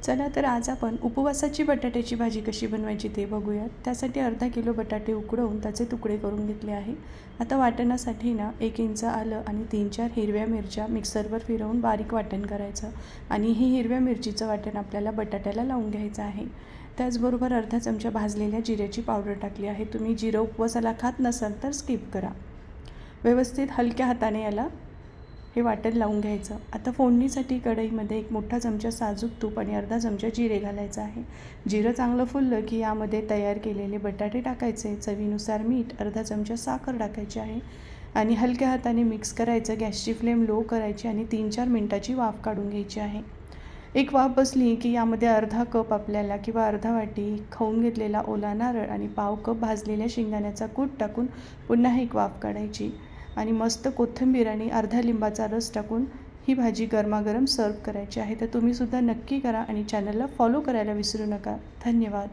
चला तर आज आपण उपवासाची बटाट्याची भाजी कशी बनवायची ते बघूयात. त्यासाठी अर्धा किलो बटाटे उकडवून त्याचे तुकडे करून घेतले आहे. आता वाटणासाठी 1 इंच आलं आणि 3-4 हिरव्या मिरच्या मिक्सरवर फिरवून बारीक वाटण करायचं आणि ही हिरव्या मिरचीचं वाटण आपल्याला बटाट्याला लावून घ्यायचं आहे. त्याचबरोबर अर्धा चमचा भाजलेल्या जिऱ्याची पावडर टाकली आहे. तुम्ही जिरं उपवासाला खात नसाल तर स्किप करा. व्यवस्थित हलक्या हाताने याला हे वाटण लावून घ्यायचं. आता फोडणीसाठी कढईमध्ये 1 मोठा चमचा साजूक तूप आणि अर्धा चमचा जिरे घालायचं आहे. जिरं चांगलं फुललं की यामध्ये तयार केलेले बटाटे टाकायचे. चवीनुसार मीठ, अर्धा चमचा साखर टाकायची आहे आणि हलक्या हाताने मिक्स करायचं. गॅसची फ्लेम लो करायची आणि 3-4 मिनटाची वाफ काढून घ्यायची आहे. एक वाफ बसली की यामध्ये अर्धा कप आपल्याला किंवा अर्धा वाटी खाऊन घेतलेला ओला नारळ आणि पाव कप भाजलेल्या शेंगदाण्याचा कूट टाकून पुन्हा एक वाफ काढायची आणि मस्त कोथिंबीर आणि अर्धा लिंबाचा रस टाकून ही भाजी गरमागरम सर्व करायची आहे. तर तुम्हीसुद्धा नक्की करा आणि चॅनलला फॉलो करायला विसरू नका. धन्यवाद.